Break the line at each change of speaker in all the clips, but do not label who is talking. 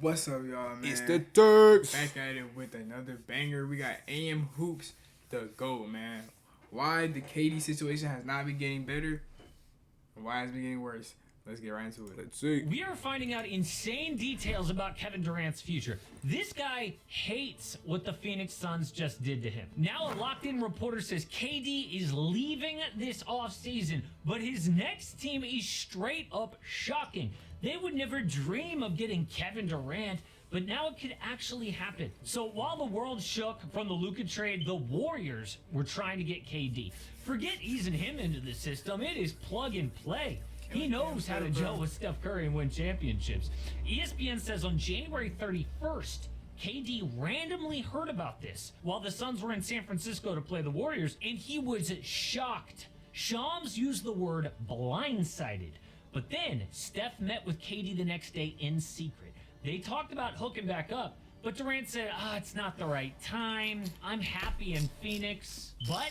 What's up, y'all, man?
It's the Turks.
Back at it with another banger. We got AM Hoops, the GOAT, man. Why the KD situation has not been getting better? Why it's been getting worse? Let's get right into it.
Let's see.
We are finding out insane details about Kevin Durant's future. This guy hates what the Phoenix Suns just did to him. Now a locked-in reporter says KD is leaving this offseason, but his next team is straight up shocking. They would never dream of getting Kevin Durant, but now it could actually happen. So while the world shook from the Luka trade, the Warriors were trying to get KD. Forget easing him into the system. It is plug and play. He knows how to gel with Steph Curry and win championships. ESPN says on January 31st, KD randomly heard about this while the Suns were in San Francisco to play the Warriors, and he was shocked. Shams used the word blindsided. But then, Steph met with KD the next day in secret. They talked about hooking back up, but Durant said, it's not the right time. I'm happy in Phoenix. But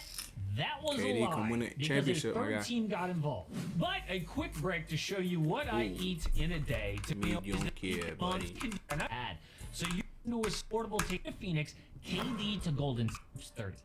that was
KD
a lie,
come win a
because
championship,
a
my
third
guy.
team got involved. But a quick break to show you what I eat in a day. To be
You don't care, buddy.
add. So you know a sportable take to Phoenix, KD to Golden State 30.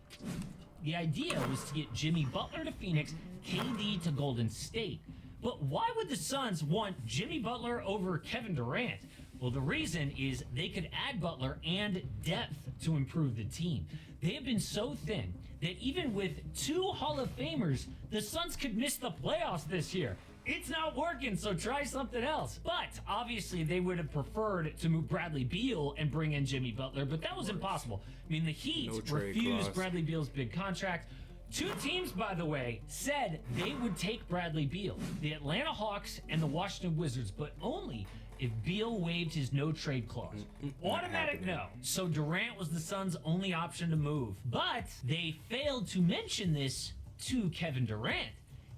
The idea was to get Jimmy Butler to Phoenix, KD to Golden State. But why would the Suns want Jimmy Butler over Kevin Durant? Well, the reason is they could add Butler and depth to improve the team. They have been so thin that even with two Hall of Famers, the Suns could miss the playoffs this year. It's not working, so try something else. But obviously, they would have preferred to move Bradley Beal and bring in Jimmy Butler, but that was impossible. I mean, the Heat
No trade
refused
clause.
Bradley Beal's big contract. Two teams, by the way, said they would take Bradley Beal, the Atlanta Hawks and the Washington Wizards, but only if Beal waived his no-trade clause. Automatic no. So Durant was the Suns' only option to move. But they failed to mention this to Kevin Durant.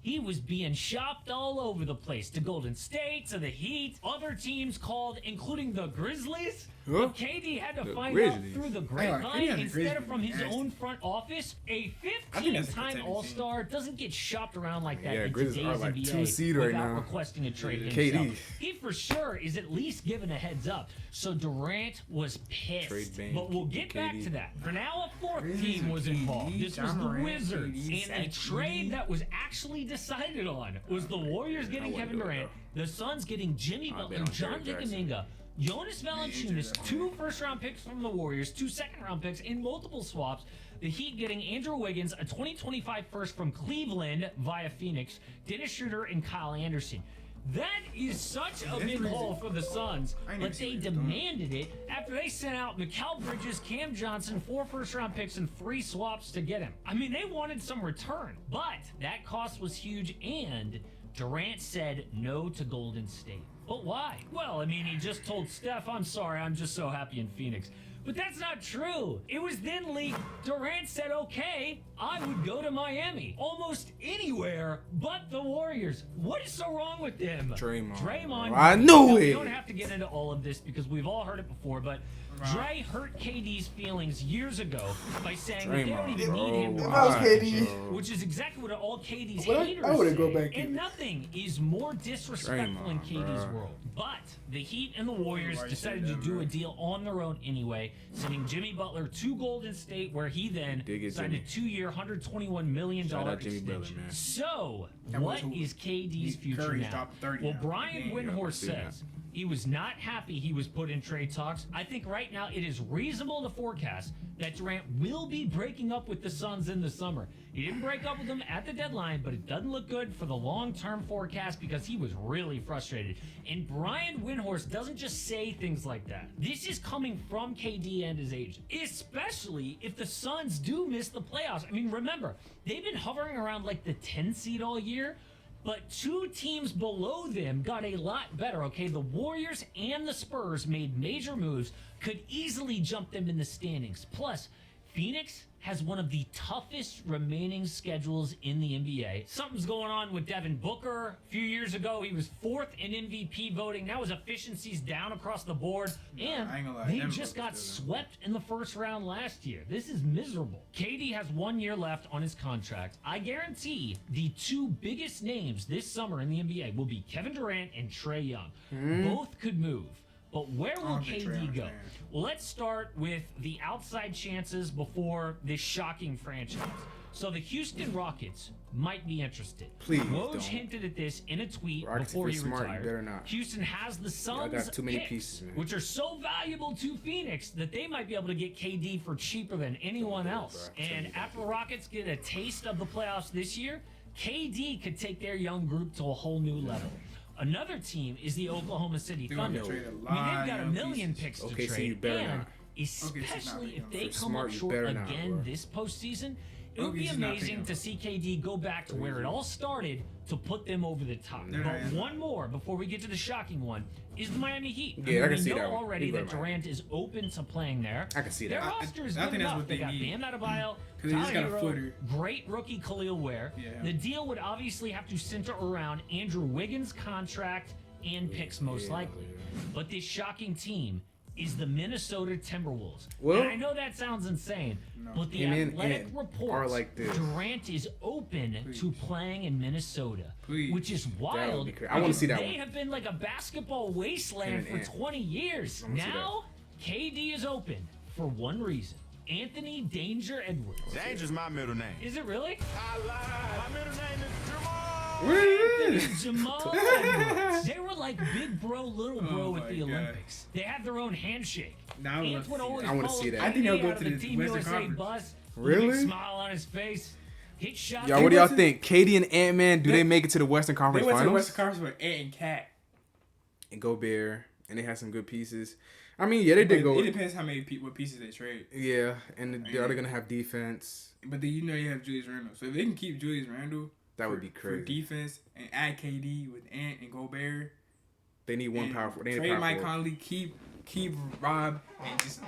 He was being shopped all over the place, to Golden State, to the Heat. Other teams called, including the Grizzlies.
Huh?
But KD had to
The
find
Grizzlies.
out through the
KD
grapevine
and the
instead of
Grizzlies
from his
nasty.
own front office. A
I think that's a
15-time
contending
All-Star doesn't get shopped around like that
Yeah,
in
Grizzlies
today's
are like
NBA
2 seed right
without
now.
requesting a trade
KD.
himself. He for sure is at least given a heads up. So Durant was pissed.
Trade ban,
But we'll get back
KD.
to that. For now, a fourth
Grizzlies
team was
and
involved.
KD,
This was
John
the
Morant,
Wizards.
KD,
And a
Zach
trade
KD.
that was actually decided on was the Warriors getting
wouldn't
Kevin
do it,
Durant, the Suns getting Jimmy
I'd
Butler,
bet on
John
Derrick Jackson.
Kuminga, Jonas Valanciunas, 2 first-round picks from the Warriors, 2 second-round picks in multiple swaps. The Heat getting Andrew Wiggins, a 2025 first from Cleveland via Phoenix, Dennis Schroeder, and Kyle Anderson. That is such a big haul for the Suns,
I ain't never
but they
seen it.
demanded it after they sent out Mikal Bridges, Cam Johnson, 4 first-round picks, and 3 swaps to get him. I mean, they wanted some return, but that cost was huge, and Durant said no to Golden State. But why? Well, I mean, he just told Steph, I'm sorry, I'm just so happy in Phoenix. But that's not true. It was then leaked. Durant said, okay, I would go to Miami. Almost anywhere but the Warriors. What is so wrong with them?
Draymond.
Now,
I knew
we
it.
don't have to get into all of this because we've all heard it before, but Dre hurt KD's feelings years ago by saying that they don't
Draymond,
even need him to
bro.
If I was
Why,
KD,
bro?
which is exactly what all KD's
Well,
haters
I would've
say.
go back
And
in.
nothing is more disrespectful in
Draymond,
KD's
bro.
world. But the Heat and the Warriors
Why you
decided
say
to
that,
do
bro?
a deal on their own anyway, sending Jimmy Butler to Golden State, where he then
Dig it,
signed
Jimmy.
a 2-year, $121 million
Shout out Jimmy
extension.
Butler, man.
So,
That
what
was who-
is KD's future
Curry's
now?
dropped 30
Well,
now.
Brian
Yeah,
Windhorst
I see that.
says he was not happy he was put in trade talks. I think right now it is reasonable to forecast that Durant will be breaking up with the Suns in the summer. He didn't break up with them at the deadline, but it doesn't look good for the long-term forecast because he was really frustrated. And Brian Windhorst doesn't just say things like that. This is coming from KD and his agent, especially if the Suns do miss the playoffs. I mean, remember, they've been hovering around like the 10 seed all year. But 2 teams below them got a lot better, okay? The Warriors and the Spurs made major moves, could easily jump them in the standings. Plus, Phoenix has one of the toughest remaining schedules in the NBA. Something's going on with Devin Booker. A few years ago, he was 4th in MVP voting. Now his efficiency's down across the board. And
I ain't gonna lie,
they
Devin
just got
Booker's
swept in the first round last year. This is miserable. KD has 1 year left on his contract. I guarantee the 2 biggest names this summer in the NBA will be Kevin Durant and Trae Young. Both could move. But where will KD go? Well, let's start with the outside chances before this shocking franchise. So the Houston Rockets might be interested.
Please
Woj
don't.
hinted at this in a tweet
Rockets,
before
if
he
you're smart, you
retired.
better not.
Houston has the Suns'
got too many
picks,
pieces, man.
which are so valuable to Phoenix that they might be able to get KD for cheaper than anyone else. And after the Rockets get a taste of the playoffs this year, KD could take their young group to a whole new level. Another team is the Oklahoma City Thunder.
trade a
I mean,
lot
they've got a
of
million
pieces.
picks to
Okay, so
trade.
you better
And
not.
especially if they
For
come
smart,
up
you
short
better not,
again
bro.
this postseason, it would be
OKC's not
amazing
picking
to see KD go back to where it all started to put them over the top.
They're
But
not-
one more before we get to the shocking one is the Miami Heat.
Yeah, I can
we
see
know
that one.
already
You go
that
to Miami.
Durant is open to playing there.
I can see
Their
that.
roster is
I
good
think that's
enough.
what
They
they
got
need.
Bam Adebayo,
'Cause they just got a
Tyler Hero,
footer.
great rookie Khalil Ware.
Yeah.
The deal would obviously have to center around Andrew Wiggins' contract and picks most likely. But this shocking team is the Minnesota Timberwolves.
Well-
and I know that sounds insane, but the
Him and
Athletic
Ant
reports
are like this.
Durant is open to playing in Minnesota,
Please.
which is wild.
be crazy. I wanna
because
see that
They
one.
have been like a basketball wasteland
Him and
for
Ant.
20 years.
wanna see
Now, KD is open for one reason. Anthony Danger Edwards.
Danger's my middle name.
Is it really?
I lied. My middle name is Jamal.
Jamal Edwards. They were like big bro, little bro
Oh
at
my
the
God.
Olympics. They had their own handshake.
Now I would love
Ant
to
would
see
always
that. I wanna
follow
see that.
I think he'll
KD
go
out
to
of
the
Team
Western
USA
Conference.
bus.
Really?
Big smile on his face. Hit shots.
Y'all, what do y'all
went to-
think? KD and Ant-Man, do they make it to the Western
They
Conference
went to the
Finals?
Western Conference with Ant and Cat.
And Gobert, and they had some good pieces. I mean, yeah, they did
But
go.
It depends how many what pieces they trade.
Yeah, and are they gonna have defense?
But then you have Julius Randle. So if they can keep Julius Randle,
That would be
for
crazy.
defense and add KD with Ant and Gobert.
They need one
and
power. They need a
trade
power
Mike
forward.
Conley, keep Rob, and just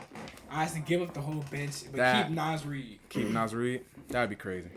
honestly give up the whole bench, but
That-
keep Nas Reed.
Keep Nas Reed. That'd be crazy.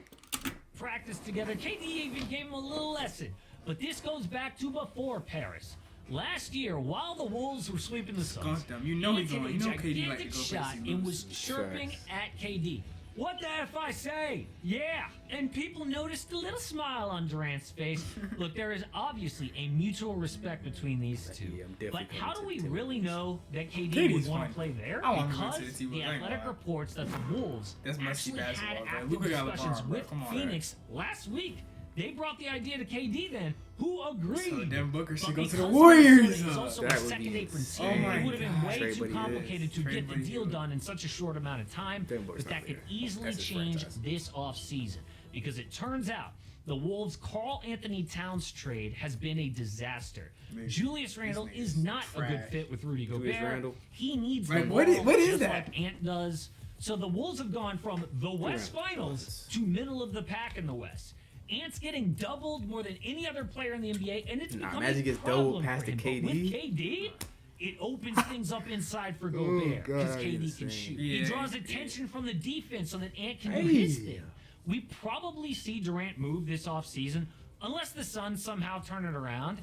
Practice together. KD even gave him a little lesson. But this goes back to before Paris. Last year, while the Wolves were sweeping the Suns,
Skunk them. You know
he
he's
hit
going.
a
You know KD like to
gigantic
go
shot
crazy.
and was chirping
Facts.
at KD. What the F I say? Yeah. And people noticed a little smile on Durant's face. Look, there is obviously a mutual respect between these two.
Yeah, I'm definitely
But
going
how
to
do we
the
really know that KD
KD's
would want
fine.
to play there?
I want him to go
Because
to the team
the
with Atlanta.
Athletic reports that the Wolves
That's musty
actually had
basketball, bro.
active
Luka got
discussions
LeBron, bro.
with
Come on,
Phoenix last week. They brought the idea to KD then, who agreed.
So Devin Booker should
But
go to the
because
Warriors.
Minnesota is also
That
a
would
second
be
apron
insane.
team,
Oh my
it would have been
God.
way
Trade
too
Buddy
complicated
is.
to
Trade
get the
Buddy
deal
is.
done in such a short amount of time.
Devin Booker's
But that
not
could
there.
easily
That's his
change
franchise.
this offseason because it turns out the Wolves' Karl Anthony Towns trade has been a disaster.
Man,
Julius Randle
nigga's
is not a good
trash.
fit with Rudy
Julius
Gobert.
Randle?
He needs
Like,
the
what
ball
is- what is
just
that?
like Ant does. So the Wolves have gone from the West
Durant
Finals
does.
to middle of the pack in the West. Ant's getting doubled more than any other player in the NBA, and it's
Nah,
becoming
imagine
a
he gets
problem
doubled past
for
the
him. But
KD.
with KD, it opens things up inside for Gobert because
God,
KD can
insane.
shoot.
Yeah,
He draws
yeah.
attention from the defense so that Ant can do
Hey.
his thing. We probably see Durant move this offseason unless the Suns somehow turn it around.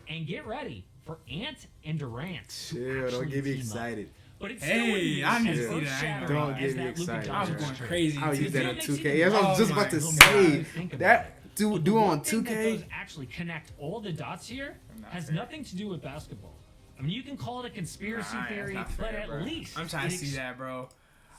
And get ready for Ant and Durant. to
Chill, don't
actually
get me
team up.
excited.
But it's
Hey,
still wouldn't be
I need
as
to see that. I ain't
earth-shattering
Don't
as
get me
that Luka
excited.
I was
Doncic
going
trade.
crazy.
I'll use that on
It's
2K.
even
That's what I was just
Oh
about to
my
say.
God. Think about
That
it.
do
But
do
the
on
one thing that
2K.
does actually connect all the dots here
Not
has
fair.
nothing to do with basketball. I mean, you can call it a conspiracy
Nah,
theory,
that's not
but
fair,
at
bro.
least
I'm trying to
it
see
ex-
that, bro.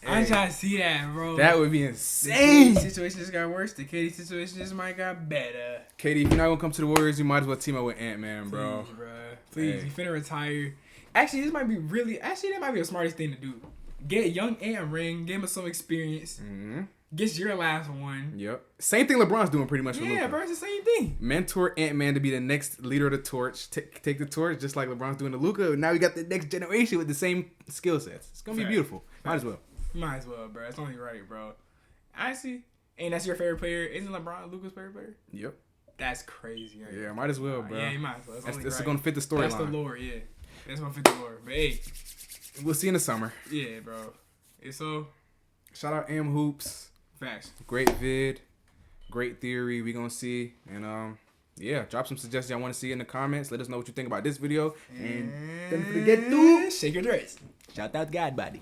Hey.
I'm trying to see that, bro.
That would be
The
insane.
KD situation just got worse. The KD situation just might got better.
KD, if you're not gonna come to the Warriors, you might as well team up with Ant-Man, bro.
Please, bro. Please,
Hey.
you finna retire. Actually, this might be really. Actually, that might be the smartest thing to do. Get young Ant a ring. Give him some experience.
Mm-hmm.
Get your last one.
Yep. Same thing LeBron's doing pretty much for
Yeah,
Luka.
bro. It's the same thing.
Mentor Ant-Man to be the next leader of the torch. Take the torch just like LeBron's doing to Luka. Now we got the next generation with the same skill sets. It's gonna be
Fact.
beautiful. Might as well.
Might as well, bro. It's only right, bro. Honestly, and that's your favorite player. Isn't LeBron Luka's favorite player?
Yep.
That's crazy. Right?
Yeah, might as well, bro.
Yeah, you might as well. It's
That's,
only
that's
right.
gonna fit the
That's the
storyline.
lore, yeah. That's gonna fit the lore. But hey,
We'll see in the summer.
yeah, bro. It's so
Shout out AM Hoops.
Facts.
Great vid. Great theory. We gonna see. And yeah, drop some suggestions y'all want to see in the comments. Let us know what you think about this video. And don't forget to
shake your dress.
shout out God Body.